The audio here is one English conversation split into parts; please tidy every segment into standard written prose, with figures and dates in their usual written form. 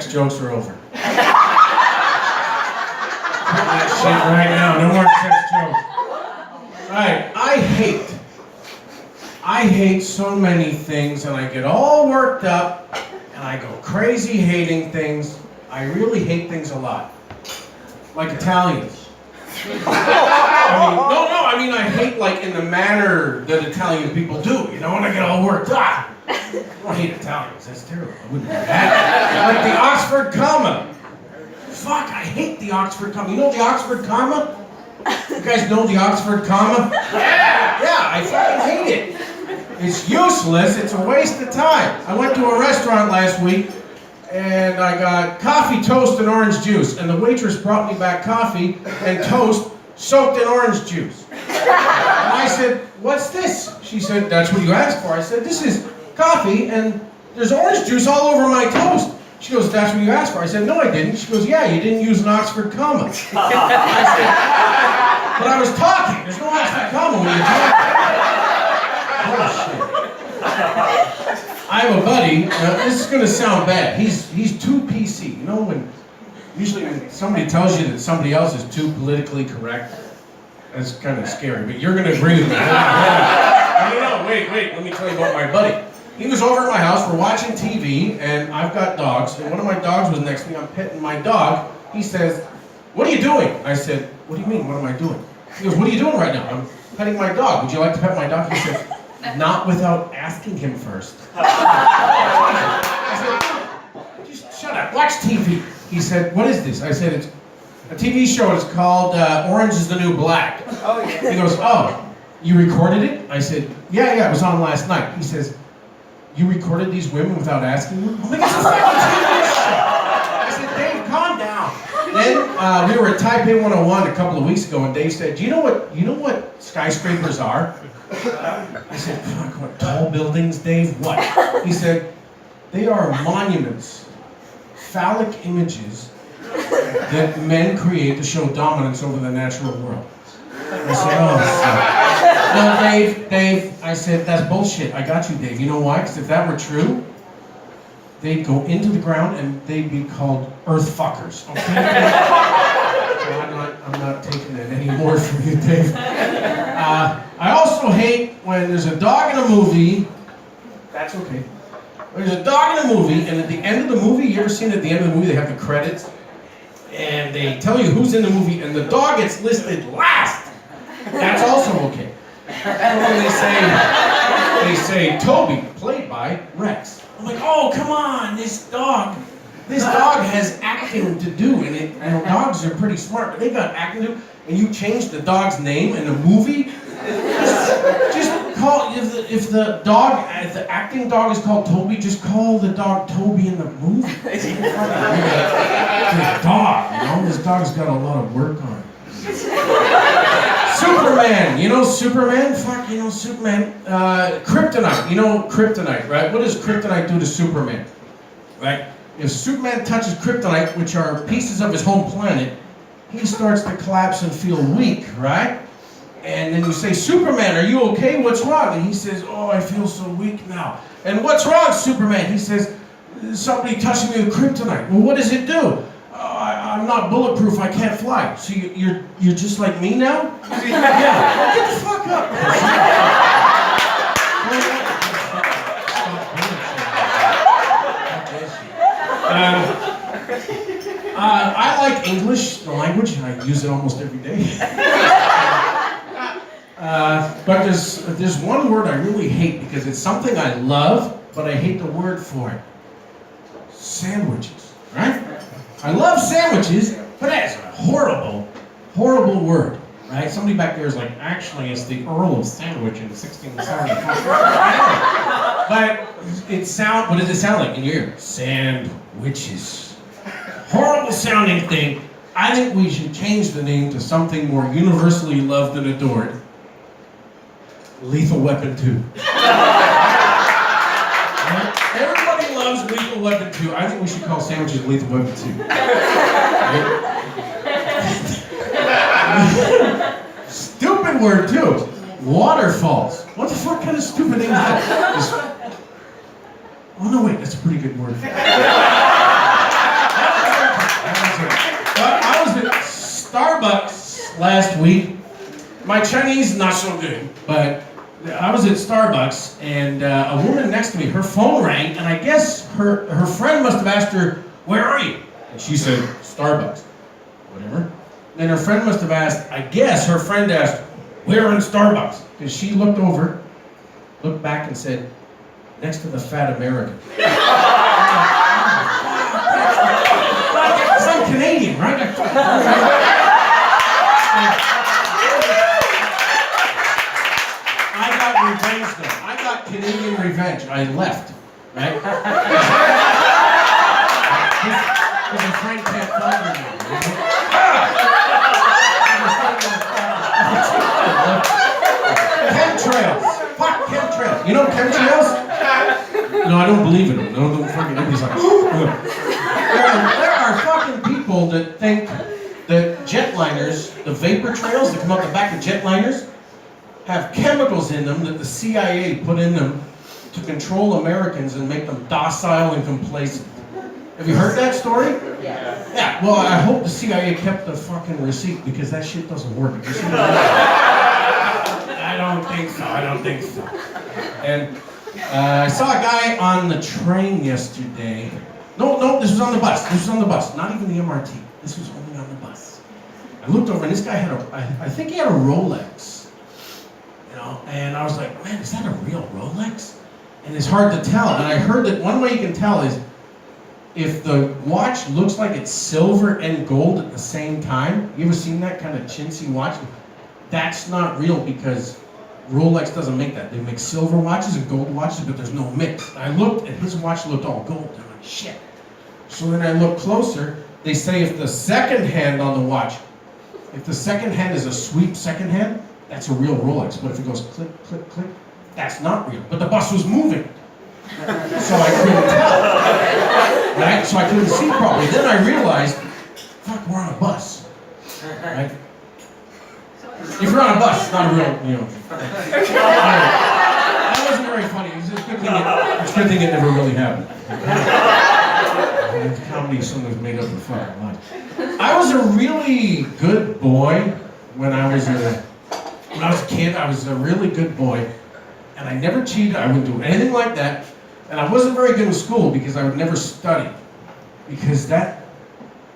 sex jokes are over. That shit right now. No more sex jokes. Alright, I hate so many things, and I get all worked up, and I go crazy hating things. I really hate things a lot. Like Italians. I mean, I hate like in the manner that Italian people do, you know, when I get all worked up. I hate Italians, that's terrible. I wouldn't do that. Like the Oxford comma. Fuck, I hate the Oxford comma. You know the Oxford comma? You guys know the Oxford comma? Yeah, I fucking hate it. It's useless, it's a waste of time. I went to a restaurant last week and I got coffee, toast, and orange juice. And the waitress brought me back coffee and toast soaked in orange juice. And I said, what's this? She said, that's what you asked for. I said, this is coffee and there's orange juice all over my toast. She goes, that's what you asked for. I said, no, I didn't. She goes, yeah, you didn't use an Oxford comma. I said, but I was talking. There's no Oxford comma when you're talking. Bullshit. I have a buddy, this is going to sound bad. He's too PC. You know, usually when somebody tells you that somebody else is too politically correct, that's kind of scary. But you're going to agree with me. No, wait, let me tell you about my buddy. He was over at my house, we're watching TV, and I've got dogs, and one of my dogs was next to me, I'm petting my dog. He says, what are you doing? I said, what do you mean, what am I doing? He goes, what are you doing right now? I'm petting my dog. Would you like to pet my dog? He said, not without asking him first. I said, just shut up, watch TV. He said, what is this? I said, it's a TV show, it's called Orange is the New Black. Oh, yeah. He goes, oh, you recorded it? I said, yeah, it was on last night. He says, you recorded these women without asking them? I'm like, it's a fucking TV show. I said, Dave, calm down. Then we were at Taipei 101 a couple of weeks ago, and Dave said, do you know what skyscrapers are? I said, fuck, what, tall buildings, Dave? What? He said, they are monuments, phallic images that men create to show dominance over the natural world. I said, oh, no, Dave, I said, that's bullshit. I got you, Dave. You know why? Because if that were true, they'd go into the ground and they'd be called earth fuckers. Okay? So I'm not taking that anymore from you, Dave. I also hate when there's a dog in a movie. That's okay. When there's a dog in a movie, and at the end of the movie, you ever seen at the end of the movie, they have the credits? And they tell you who's in the movie, and the dog gets listed last. That's also okay. When they say Toby, played by Rex. I'm like, oh, come on, this dog has acting to do, and dogs are pretty smart, but they got acting to do, and you change the dog's name in a movie. Just call if the acting dog is called Toby, just call the dog Toby in the movie. It's a dog, you know. This dog's got a lot of work on it. Superman, you know Superman? Fuck, you know Superman. Kryptonite, you know Kryptonite, right? What does Kryptonite do to Superman? Right? If Superman touches Kryptonite, which are pieces of his home planet, he starts to collapse and feel weak, right? And then you say, Superman, are you okay? What's wrong? And he says, oh, I feel so weak now. And what's wrong, Superman? He says, somebody touched me with Kryptonite. Well, what does it do? I'm not bulletproof, I can't fly. So you're just like me now? Yeah. Get the fuck up. I like English, the language, and I use it almost every day. But there's one word I really hate because it's something I love, but I hate the word for it. Sandwiches, right? I love sandwiches, but that's a horrible, horrible word, right? Somebody back there is like, actually, it's the Earl of Sandwich in 1675. But what does it sound like in your ear? Sandwiches. Horrible sounding thing. I think we should change the name to something more universally loved and adored. Lethal Weapon 2. Everybody loves Lethal Weapon 2. I think we should call sandwiches Lethal Weapon 2. Stupid word too. Waterfalls. What the fuck kind of stupid name is that? Oh no, wait, that's a pretty good word. last week. My Chinese is not so good, but I was at Starbucks and a woman next to me, her phone rang, and I guess her friend must have asked her, "Where are you?" And she said, "Starbucks." Whatever. Then her friend must have asked, I guess her friend asked, "Where in Starbucks?" And she looked over, looked back and said, "Next to the fat American." Because I'm Canadian, right? I got revenge though. I got Canadian revenge. I left, right? Because a friend can't find me. Chemtrails. Fuck chemtrails. You know chemtrails? No, I don't believe in them. No, fucking everybody's like, there are fucking people that think that jetliners, the vapor trails that come out the back of jetliners, have chemicals in them that the CIA put in them to control Americans and make them docile and complacent. Have you heard that story? Yeah. Yeah, well, I hope the CIA kept the fucking receipt because that shit doesn't work. I don't think so. I don't think so. And I saw a guy on the train yesterday. No, this was on the bus. This was on the bus. Not even the MRT. This was only on the bus. I looked over and this guy had I think he had a Rolex. You know, and I was like, man, is that a real Rolex? And it's hard to tell. And I heard that one way you can tell is if the watch looks like it's silver and gold at the same time. You ever seen that kind of chintzy watch? That's not real because Rolex doesn't make that. They make silver watches and gold watches, but there's no mix. I looked and his watch looked all gold. I'm like, shit. So then I look closer. They say if the second hand on the watch, if the second hand is a sweep second hand, that's a real Rolex. But if it goes click, click, click, that's not real. But the bus was moving. So I couldn't tell. Right? So I couldn't see properly. Then I realized, fuck, we're on a bus. Right? If you're on a bus, it's not a real, you know. That wasn't very funny. It's a good thing it never really happened. Comedy is something that's made up of fucking life. I was a really good boy when I was a kid. I was a really good boy, and I never cheated. I wouldn't do anything like that, and I wasn't very good in school because I would never study, because that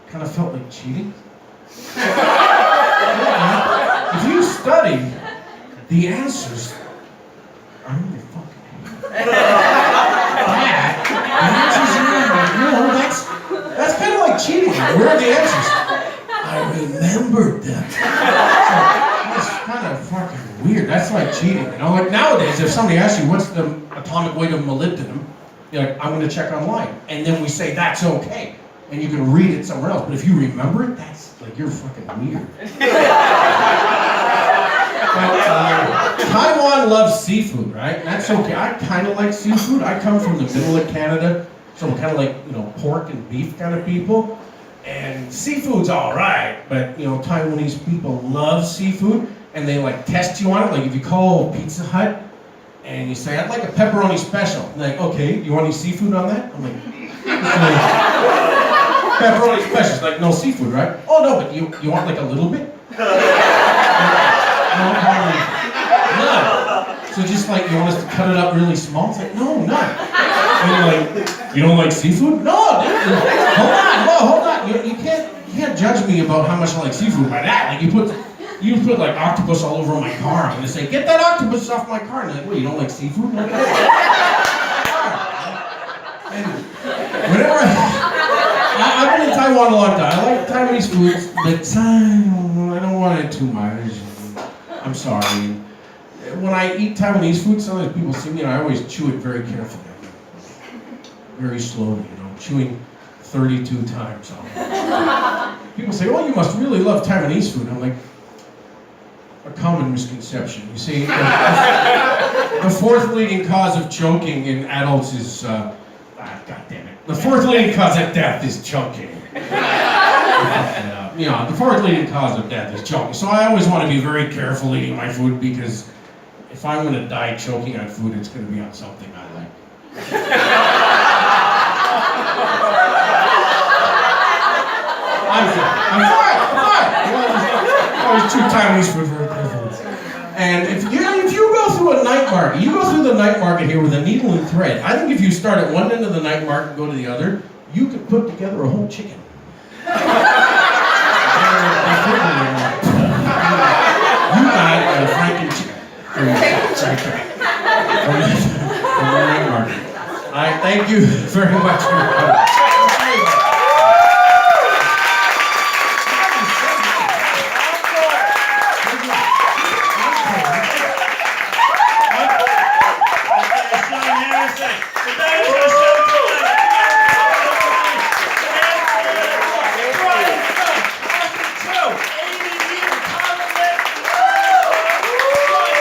kind of felt like cheating. If you study, the answers are in your fucking head. The answers are in your, you know, that's kind of like cheating. Where are the answers? I remembered them. So, that's kind of fucking weird. That's like cheating, you know? Like nowadays, if somebody asks you what's the atomic weight of molybdenum, you're like, I'm going to check online. And then we say that's okay. And you can read it somewhere else. But if you remember it, that's like, you're fucking weird. Taiwan loves seafood, right? That's okay. I kind of like seafood. I come from the middle of Canada, so we're kind of like, you know, pork and beef kind of people. And seafood's all right, but, you know, Taiwanese people love seafood, and they, like, test you on it. Like, if you call Pizza Hut, and you say, I'd like a pepperoni special. And they're like, okay, do you want any seafood on that? I'm like, pepperoni special. It's like, no seafood, right? Oh, no, but you want, like, a little bit? None. So just like, you want us to cut it up really small? It's like, no, none. And you're like, you don't like seafood? No, dude. Hold on. You can't judge me about how much I like seafood by that. Like, you put like octopus all over my car. I'm gonna say, get that octopus off my car. And they're like, wait, you don't like seafood? And whenever I've been in Taiwan a long time. I like Taiwanese food, but I don't want it too much. I'm sorry. When I eat Taiwanese food, sometimes people see me and I always chew it very carefully. Very slowly, you know, chewing 32 times. People say, oh, you must really love Taiwanese food. I'm like, a common misconception. You see, the fourth leading cause of choking in adults is, God damn it. The fourth leading cause of death is choking. You know, the fourth leading cause of death is choking. So I always want to be very careful eating my food because if I'm going to die choking on food, it's going to be on something I like. I'm fine. I always two Taiwanese food very different. And if you go through a night market, you go through the night market here with a needle and thread. I think if you start at one end of the night market and go to the other, you could put together a whole chicken. You got a Franken chicken from the night market. I thank you very much for coming.